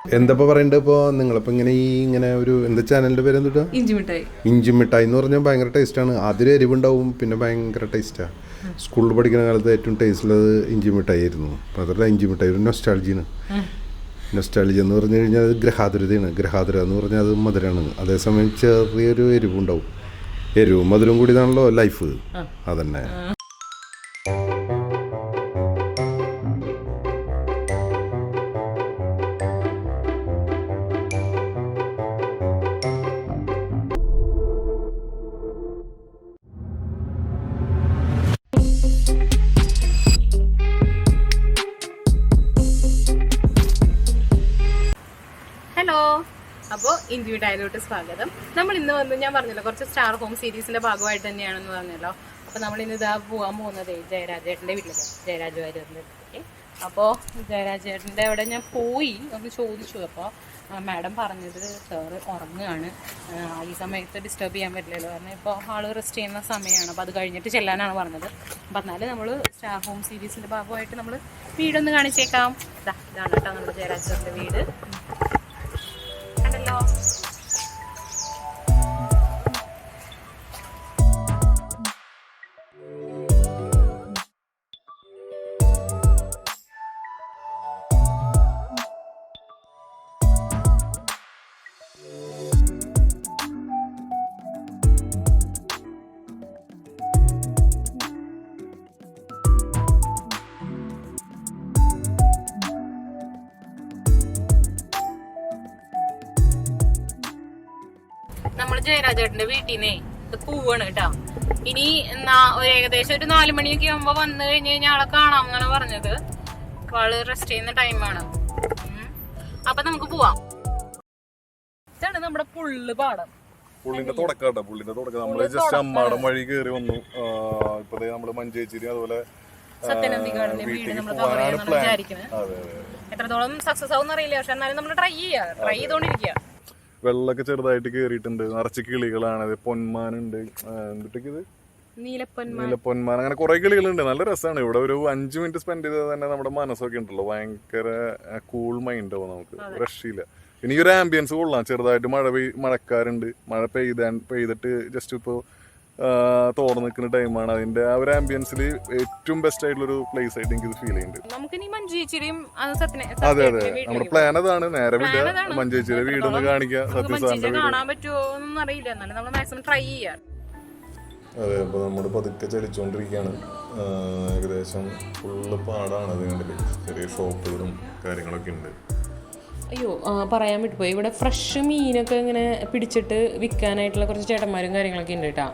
എന്താ പറയണ്ടത് ഇപ്പോൾ നിങ്ങളിപ്പോൾ ഇങ്ങനെ ഒരു എന്താ ചാനലിൻ്റെ പേര് എന്തിട്ടാ? ഇഞ്ചി മിഠായി എന്ന് പറഞ്ഞാൽ ഭയങ്കര ടേസ്റ്റാണ്. അതിൽ എരിവുണ്ടാവും, പിന്നെ ഭയങ്കര ടേസ്റ്റാണ്. സ്കൂളിൽ പഠിക്കുന്ന കാലത്ത് ഏറ്റവും ടേസ്റ്റുള്ളത് ഇഞ്ചി മിഠായി ആയിരുന്നു. അപ്പോൾ അതല്ല, ഇഞ്ചി മിഠായി ഒരു നൊസ്റ്റാൾജിയാണ്. നൊസ്റ്റാൾജി എന്ന് പറഞ്ഞു കഴിഞ്ഞാൽ അത് ഗ്രഹാതുരതയാണ്. ഗ്രഹാതുര എന്ന് പറഞ്ഞാൽ അത് മധുരമാണ്, അതേസമയം ചെറിയൊരു എരിവുണ്ടാവും. എരിവും മധുരവും കൂടിയതാണല്ലോ ലൈഫ്. അതന്നെ. അപ്പോൾ ഇഞ്ചി മിഠായിലോട്ട് സ്വാഗതം. നമ്മൾ ഇന്ന് വന്ന് ഞാൻ പറഞ്ഞല്ലോ കുറച്ച് സ്റ്റാർ ഹോം സീരീസിന്റെ ഭാഗമായിട്ട് തന്നെയാണെന്ന് പറഞ്ഞല്ലോ. അപ്പോൾ നമ്മൾ ഇന്ന് ഇതാ പോകാൻ പോകുന്നത് ജയരാജേട്ടൻ്റെ വീട്ടിലേക്ക്, ജയരാജ് വാര്യറിൻ്റെ അടുത്തേക്ക്. അപ്പോൾ ജയരാജേട്ടൻ്റെ അവിടെ ഞാൻ പോയി ഒന്ന് ചോദിച്ചു. അപ്പോൾ മാഡം പറഞ്ഞത് സാറ് ഉറങ്ങുകയാണ്, ഈ സമയത്ത് ഡിസ്റ്റർബ് ചെയ്യാൻ പറ്റില്ലല്ലോ, കാരണം ഇപ്പോൾ ആൾ റെസ്റ്റ് ചെയ്യുന്ന സമയമാണ്. അപ്പോൾ അത് കഴിഞ്ഞിട്ട് ചെല്ലാനാണ് പറഞ്ഞത്. അപ്പം എന്നാലും നമ്മൾ സ്റ്റാർ ഹോം സീരീസിൻ്റെ ഭാഗമായിട്ട് നമ്മൾ വീടൊന്ന് കാണിച്ചേക്കാം. ഇതാണ് കേട്ടോ നമ്മുടെ ജയരാജേട്ടൻ്റെ വീട്. നമ്മള് ജയരാജേട്ടന്റെ വീട്ടിന്നേ ഇത് പോവാണ് കേട്ടോ. ഇനി ഒരു ഏകദേശം ഒരു 4 മണിയൊക്കെ ആകുമ്പോ വന്നു കഴിഞ്ഞ് കഴിഞ്ഞാൽ ആളെ കാണാമെന്നാണ് പറഞ്ഞത്. ആള് റെസ്റ്റ് ചെയ്യുന്ന ടൈമാണ്. അപ്പൊ നമുക്ക് പോവാം. ഇതാണ് നമ്മുടെ പുള്ളു പാടം. പുള്ളിന്റെ തുടക്കം നമ്മള് ജസ്റ്റ് അമ്മാടം വഴി കയറി വന്നു. ഇപ്പൊ നമ്മള് മഞ്ചേച്ചിരി അതുപോലെ സത്യൻ അന്തിക്കാടിന്റെ വീട് നമ്മൾ കവർ ചെയ്യാന്നാണ് വിചാരിക്കുന്നത്. എത്രത്തോളം സക്സസ് ആവും അറിയില്ല, പക്ഷെ എന്നാലും നമ്മൾ ട്രൈ ചെയ്തോണ്ടിരിക്കുക. വെള്ളമൊക്കെ ചെറുതായിട്ട് കേറിയിട്ടുണ്ട്, നിറച്ച് കിളികളാണ്. പൊന്മാനുണ്ട്, എന്തിട്ടത് നീലപ്പൊന്മാൻ, അങ്ങനെ കുറെ കിളികളുണ്ട്. നല്ല രസമാണ് ഇവിടെ. ഒരു 5 മിനിറ്റ് സ്പെൻഡ് ചെയ്താൽ തന്നെ നമ്മുടെ മനസ്സൊക്കെ ഉണ്ടല്ലോ ഭയങ്കര കൂൾ മൈൻഡ് ആവും നമുക്ക്, രക്ഷയില്ല. ഇനി ഒരു ആംബിയൻസ് കൊള്ളാം. ചെറുതായിട്ട് മഴക്കാരുണ്ട്, മഴ പെയ്തിട്ട് ജസ്റ്റ് ഇപ്പോൾ തോർന്ന് നിൽക്കുന്ന ടൈമാണ്. അതിന്റെ ആ ഒരു ആംബിയൻസിൽ ഏറ്റവും ബെസ്റ്റ് ആയിട്ടുള്ള ഒരു പ്ലേസ് ആയിട്ട് എനിക്ക് ഫീൽ ചെയ്യുന്നുണ്ട്. അതെ അതെ, നമ്മുടെ പ്ലാൻ അതാണ്. നേരെ വിടുക, മഞ്ചേച്ചിയുടെ വീടൊന്ന് കാണിക്കുക, സത്യസാറിന്റെ വീട്. അതെ, അപ്പൊ നമ്മള് പതുക്കെ ചലിച്ചോണ്ടിരിക്കുകയാണ്. ഏകദേശം ഫുള്ള് പാടാണ്. അത് കണ്ടില്ലേ, ചെറിയ ഷോപ്പുകളും കാര്യങ്ങളൊക്കെ ഉണ്ട്. അയ്യോ, പറയാൻ വിട്ടുപോയി. ഇവിടെ ഫ്രഷ് മീനൊക്കെ ഇങ്ങനെ പിടിച്ചിട്ട് വിൽക്കാനായിട്ടുള്ള കുറച്ച് ചേട്ടന്മാരും കാര്യങ്ങളൊക്കെ ഉണ്ട് കേട്ടോ.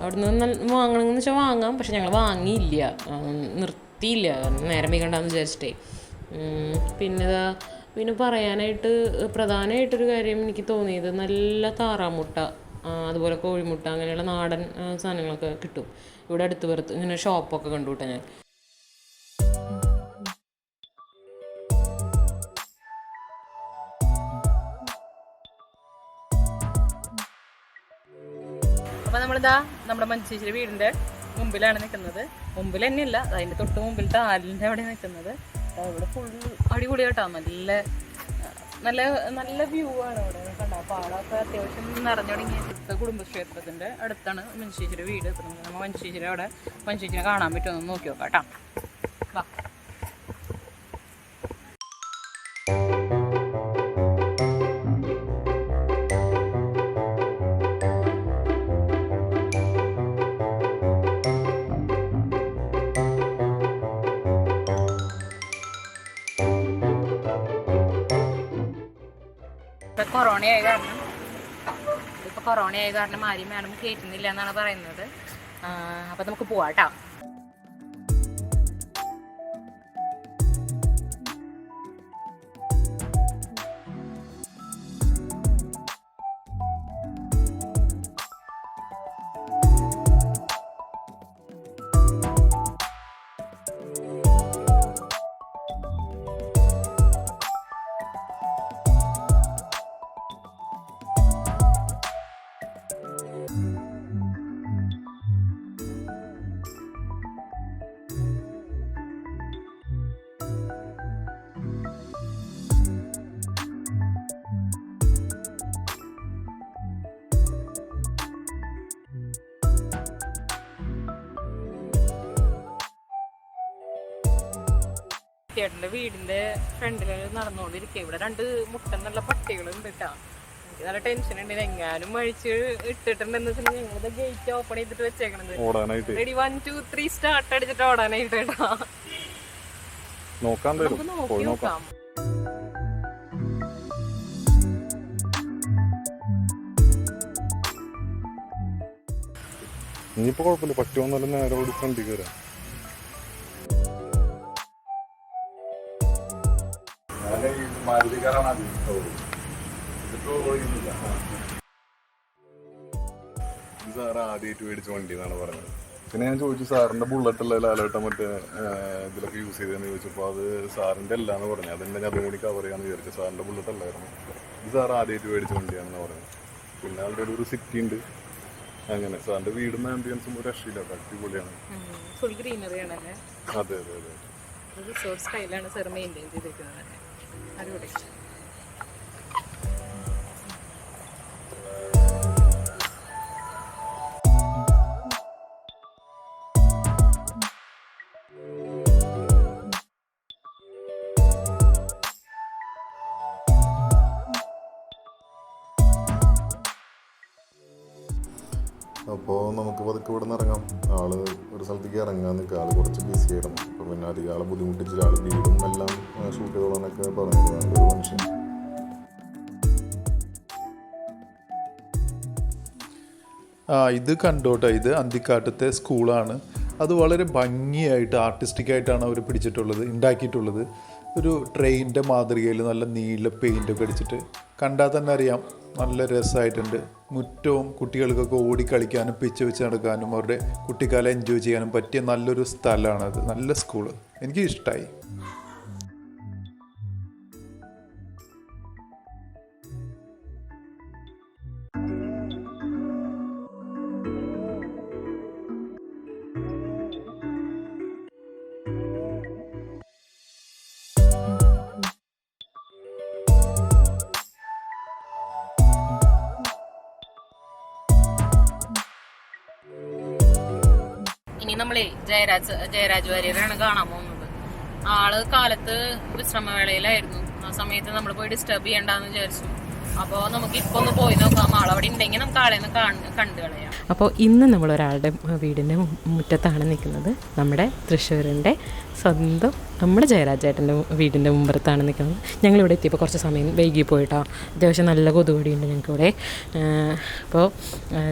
അവിടുന്ന് വാങ്ങണമെന്ന് വെച്ചാൽ വാങ്ങാം, പക്ഷെ ഞങ്ങൾ വാങ്ങിയില്ല, നിർത്തിയില്ല, നേരം വൈകണ്ടെന്ന് വിചാരിച്ചിട്ടേ. പിന്നെ പറയാനായിട്ട് പ്രധാനമായിട്ടൊരു കാര്യം എനിക്ക് തോന്നിയത്, നല്ല താറാമുട്ട, അതുപോലെ കോഴിമുട്ട, അങ്ങനെയുള്ള നാടൻ സാധനങ്ങളൊക്കെ കിട്ടും ഇവിടെ അടുത്ത് പുറത്ത്. ഇങ്ങനെ ഷോപ്പൊക്കെ കണ്ടു കേട്ടോ ഞാൻ. അപ്പൊ നമ്മളിതാ നമ്മുടെ മഞ്ചേശ്വരി വീടിന്റെ മുമ്പിലാണ് നിൽക്കുന്നത്. മുമ്പിൽ തന്നെയല്ല, അതിന്റെ തൊട്ട് മുമ്പിൽ താലിന്റെ അവിടെ നിൽക്കുന്നത്. ഇവിടെ ഫുൾ അടിപൊളി കേട്ടോ. നല്ല നല്ല നല്ല വ്യൂ ആണ് ഇവിടെ. കണ്ടോ, പാടമൊക്കെ അത്യാവശ്യം നിറഞ്ഞു തുടങ്ങിയ കുടുംബക്ഷേത്രത്തിന്റെ അടുത്താണ് മഞ്ചേശ്വരി വീട്. നമ്മൾ മഞ്ചേശ്വരി അവിടെ മഞ്ചേശ്വരി കാണാൻ പറ്റുമെന്ന് നോക്കി നോക്കാം കേട്ടോ. വാ. കൊറോണയായ കാരണം ആരും മാഡം കയറ്റുന്നില്ല എന്നാണ് പറയുന്നത്. അപ്പൊ നമുക്ക് പോവാട്ടോ. ചേട്ടൻ്റെ വീടിന്റെ ഫ്രണ്ടിൽ നടന്നുകൊണ്ടിരിക്കുക. ഇവിടെ 2 മുട്ടൻ നല്ല പട്ടികളുണ്ട് കേട്ടോ. എനിക്ക് നല്ല ടെൻഷൻ ഉണ്ട്, എങ്ങാനും അഴിച്ച് ഇട്ടിട്ടുണ്ടെന്ന് വെച്ചിട്ടുണ്ടെങ്കിൽ ഞങ്ങളുടെ ഗേറ്റ് ഓപ്പൺ ചെയ്തിട്ട് വെച്ചേക്കണത്. റെഡി 1 2 3 സ്റ്റാർട്ട് അടിച്ചിട്ട് ഓടാനായിട്ട് കേട്ടോ. നമുക്ക് നോക്കാം. ഇനിയിപ്പോ കുഴപ്പമില്ല, പട്ടി വന്നാലും നേരെ ഓടി ഫ്രണ്ടിൽ കയറാം. സാറ് ആദ്യമായിട്ട് മേടിച്ച വണ്ടി എന്നാണ് പറഞ്ഞത്. പിന്നെ ഞാൻ ചോദിച്ചു സാറിന്റെ ബുള്ളറ്റ് അല്ല ലാലേട്ടൻ മറ്റേ ഇതിലൊക്കെ യൂസ് ചെയ്തതെന്ന് ചോദിച്ചപ്പോൾ അത് സാറിന്റെ അല്ലാന്ന് പറഞ്ഞു. അതെന്നെ ഞാൻ അതും കൂടി കവർ ചെയ്യാന്ന് വിചാരിച്ചു. സാറിന്റെ ബുള്ളറ്റ് അല്ലായിരുന്നു, ഇത് സാർ ആദ്യമായിട്ട് മേടിച്ച വണ്ടിയാണെന്ന് പറഞ്ഞു. പിന്നെ ആളുടെ ഒരു സിറ്റി ഉണ്ട്. അങ്ങനെ സാറിന്റെ വീടും ആംബിയൻസും ഒരു രക്ഷയില്ല, അടിപൊളിയാണ്. അതെ അതെ അതെ. റിസോർട്ട് സ്റ്റൈലാണ് സാർ മെയിൻറ്റെയിൻ ചെയ്തിരിക്കുന്നത്. അടിപൊളി. അപ്പോൾ നമുക്ക് പതുക്കെ ഇവിടെ നിന്ന് ഇറങ്ങാം. ആള് ഒരു സ്ഥലത്തേക്ക് ഇറങ്ങാൻ നിൽക്കുക. ആൾ കുറച്ച് ബിസി ആയിരുന്നു. അപ്പോൾ പിന്നെ അധികം ആളെ ബുദ്ധിമുട്ടിച്ചിട്ട് ആൾ വീടും എല്ലാം ഷൂട്ട് ചെയ്തോളാനൊക്കെ പറഞ്ഞത് നല്ലൊരു മനുഷ്യൻ. ഇത് കണ്ടോട്ടെ, ഇത് അന്തിക്കാട്ടത്തെ സ്കൂളാണ്. അത് വളരെ ഭംഗിയായിട്ട് ആർട്ടിസ്റ്റിക്കായിട്ടാണ് അവർ പിടിച്ചിട്ടുള്ളത്, ഉണ്ടാക്കിയിട്ടുള്ളത്. ഒരു ട്രെയിനിൻ്റെ മാതൃകയിൽ നല്ല നീല പെയിൻ്റൊക്കെ അടിച്ചിട്ട് കണ്ടാൽ തന്നെ അറിയാം നല്ല രസമായിട്ടുണ്ട്. മുറ്റവും കുട്ടികൾക്കൊക്കെ ഓടിക്കളിക്കാനും പിച്ച് വെച്ച് നടക്കാനും അവരുടെ കുട്ടിക്കാലം എൻജോയ് ചെയ്യാനും പറ്റിയ നല്ലൊരു സ്ഥലമാണത്. നല്ല സ്കൂള്, എനിക്ക് ഇഷ്ടമായി. ഇനി നമ്മളെ ജയരാജ് വാര്യറാണ് കാണാൻ പോകുന്നത്. ആള് കാലത്ത് വിശ്രമവേളയിലായിരുന്നു. ആ സമയത്ത് നമ്മൾ പോയി ഡിസ്റ്റർബ് ചെയ്യണ്ടെന്ന് വിചാരിച്ചു. അപ്പോൾ നമുക്ക് ഇപ്പൊ ഒന്ന് പോയി നോക്കാം. ആളവിടെ ഉണ്ടെങ്കിൽ നമുക്ക് ആളെ ഒന്ന് കണ്ടു കളയാം. അപ്പോൾ ഇന്ന് നമ്മൾ ഒരാളുടെ വീടിൻ്റെ മുറ്റത്താണ് നിൽക്കുന്നത്. നമ്മുടെ തൃശ്ശൂരിൻ്റെ സ്വന്തം നമ്മുടെ ജയരാജേട്ടൻ്റെ വീടിൻ്റെ മുമ്പത്താണ് നിൽക്കുന്നത്. ഞങ്ങളിവിടെ എത്തിയപ്പോൾ കുറച്ച് സമയം വൈകി പോയിട്ടോ. അത്യാവശ്യം നല്ല കൊതുകുടിയുണ്ട് ഞങ്ങൾക്കിവിടെ. അപ്പോൾ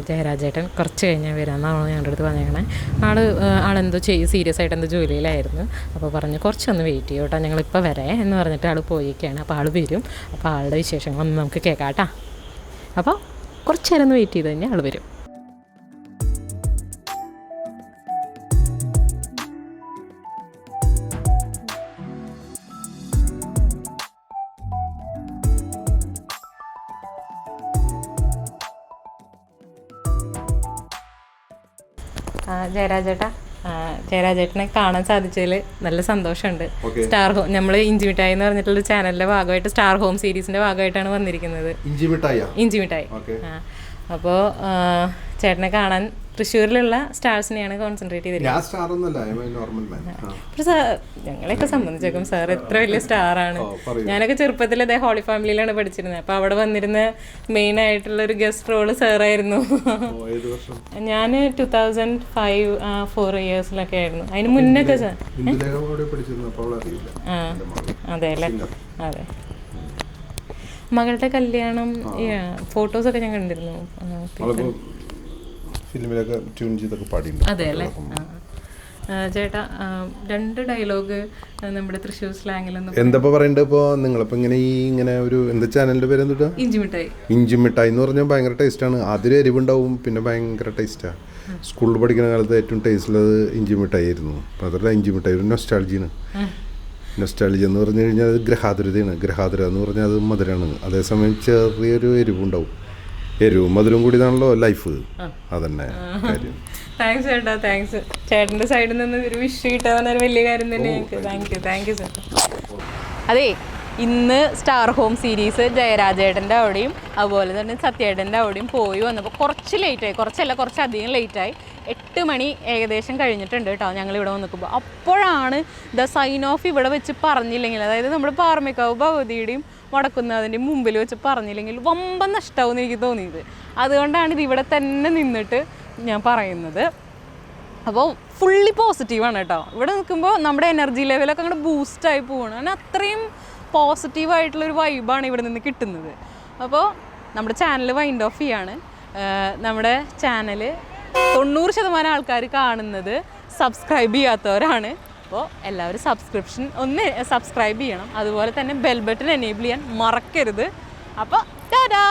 ജയരാജേട്ടൻ കുറച്ച് കഴിഞ്ഞാൽ വരാമെന്നാണ് ഞങ്ങളുടെ അടുത്ത് പറഞ്ഞേക്കണേ. ആളെന്തോ സീരിയസ് ആയിട്ട് എന്തോ ജോലിയിലായിരുന്നു. അപ്പോൾ പറഞ്ഞു കുറച്ചൊന്ന് വെയിറ്റ് ചെയ്യും കേട്ടോ, ഞങ്ങളിപ്പോൾ വരാം എന്ന് പറഞ്ഞിട്ട് ആൾ പോയിരിക്കുകയാണ്. അപ്പോൾ ആൾ വരും. അപ്പോൾ ആളുടെ വിശേഷങ്ങളൊന്നും നമുക്ക് കേൾക്കാം കേട്ടോ. അപ്പോൾ കുറച്ച് നേരം ഒന്ന് വെയിറ്റ് ചെയ്ത് കഴിഞ്ഞാൽ ആൾ വരും. ജയരാജേട്ടനെ കാണാൻ സാധിച്ചതിൽ നല്ല സന്തോഷമുണ്ട്. സ്റ്റാർ ഹോം, നമ്മൾ ഇഞ്ചി മിഠായി എന്ന് പറഞ്ഞിട്ടുള്ള ചാനലിന്റെ ഭാഗമായിട്ട് സ്റ്റാർ ഹോം സീരീസിന്റെ ഭാഗമായിട്ടാണ് വന്നിരിക്കുന്നത്. ഇഞ്ചി മിഠായി. അപ്പോൾ ചേട്ടനെ കാണാൻ തൃശ്ശൂരിലുള്ള സ്റ്റാർസിനെയാണ് കോൺസെൻട്രേറ്റ് ചെയ്തിരിക്കുന്നത്. ഞങ്ങളെയൊക്കെ സംബന്ധിച്ചേക്കും സാർ എത്ര വലിയ സ്റ്റാറാണ്. ഞാനൊക്കെ ചെറുപ്പത്തിൽ അതേ ഹോളി ഫാമിലിയിലാണ് പഠിച്ചിരുന്നത്. അപ്പോൾ അവിടെ വന്നിരുന്ന മെയിൻ ആയിട്ടുള്ള ഒരു ഗസ്റ്റ് റോള് സാറായിരുന്നു. ഞാൻ 2005-4 ഇയേഴ്സിലൊക്കെ ആയിരുന്നു. അതിന് മുന്നൊക്കെ സാർ അതെ അല്ലേ. അതെ, മകളുടെ കല്യാണം ഫോട്ടോസൊക്കെ ഞാൻ കണ്ടിരുന്നു. അതെ അല്ലേ. ചേട്ടാ 2 ഡയലോഗ് നമ്മുടെ തൃശ്ശൂർ സ്ലാങ്ങിലൊന്നും എന്താ പറയണ്ടത്? ഇപ്പോൾ നിങ്ങളിപ്പോൾ ഇങ്ങനെ ഒരു എന്താ ചാനലിൻ്റെ പേര് എന്തുട്ടാ? ഇഞ്ചി മിഠായി എന്ന് പറഞ്ഞാൽ ഭയങ്കര ടേസ്റ്റാണ്. അതിൽ എരിവുണ്ടാവും, പിന്നെ ഭയങ്കര ടേസ്റ്റാണ്. സ്കൂളിൽ പഠിക്കുന്ന കാലത്ത് ഏറ്റവും ടേസ്റ്റുള്ളത് ഇഞ്ചി മിഠായി ആയിരുന്നു. അതല്ല, ഇഞ്ചി മിഠായി ഒരു നൊസ്റ്റാൾജിയാണ്. നൊസ്റ്റാൾജി എന്ന് പറഞ്ഞു കഴിഞ്ഞാൽ അത് ഗ്രഹാതുരതയാണ്. ഗ്രഹാതുര എന്ന് പറഞ്ഞാൽ അത് മധുരമാണ്. അതേസമയം ചെറിയൊരു എരിവുണ്ടാവും. എരിവും മധുരവും കൂടിയതാണല്ലോ ലൈഫ്. അതന്നെ കാര്യം. താങ്ക്സ് ചേട്ടാ, താങ്ക്സ്. ചേട്ടൻ്റെ സൈഡിൽ നിന്ന് ഒരു വിഷ് കിട്ടാൻ വലിയ കാര്യം തന്നെ. ഞങ്ങൾക്ക് താങ്ക് യു ചേട്ടാ. അതെ, ഇന്ന് സ്റ്റാർ ഹോം സീരീസ് ജയരാജേട്ടൻ്റെ അവിടെയും അതുപോലെ തന്നെ സത്യേട്ടൻ്റെ അവിടെയും പോയി വന്നപ്പോൾ കുറച്ച് ലേറ്റായി, കുറച്ചധികം ലേറ്റായി. 8 മണി ഏകദേശം കഴിഞ്ഞിട്ടുണ്ട് കേട്ടോ ഞങ്ങളിവിടെ വന്ന് നിൽക്കുമ്പോൾ. അപ്പോഴാണ് ദ സൈൻ ഓഫ് ഇവിടെ വെച്ച് പറഞ്ഞില്ലെങ്കിൽ, അതായത് നമ്മുടെ പാറമേക്കാവ് ഭഗവതിയുടെയും വടക്കുന്നതിൻ്റെയും മുമ്പിൽ വെച്ച് പറഞ്ഞില്ലെങ്കിൽ വമ്പൻ നഷ്ടമാവുമെന്ന് എനിക്ക് തോന്നിയത്. അതുകൊണ്ടാണ് ഇത് ഇവിടെ തന്നെ നിന്നിട്ട് ഞാൻ പറയുന്നത്. അപ്പോൾ ഫുള്ളി പോസിറ്റീവാണ് കേട്ടോ. ഇവിടെ നിൽക്കുമ്പോൾ നമ്മുടെ എനർജി ലെവലൊക്കെ അങ്ങോട്ട് ബൂസ്റ്റായി പോവുകയാണ്. കാരണം അത്രയും പോസിറ്റീവായിട്ടുള്ളൊരു വൈബാണ് ഇവിടെ നിന്ന് കിട്ടുന്നത്. അപ്പോൾ നമ്മുടെ ചാനൽ വൈൻഡ് ഓഫ് ചെയ്യാണ്. നമ്മുടെ ചാനൽ 90% ആൾക്കാർ കാണുന്നത് സബ്സ്ക്രൈബ് ചെയ്യാത്തവരാണ്. അപ്പോൾ എല്ലാവരും സബ്സ്ക്രൈബ് ചെയ്യണം. അതുപോലെ തന്നെ ബെൽ ബട്ടൺ എനേബിൾ ചെയ്യാൻ മറക്കരുത്. അപ്പോൾ ടാറ്റാ.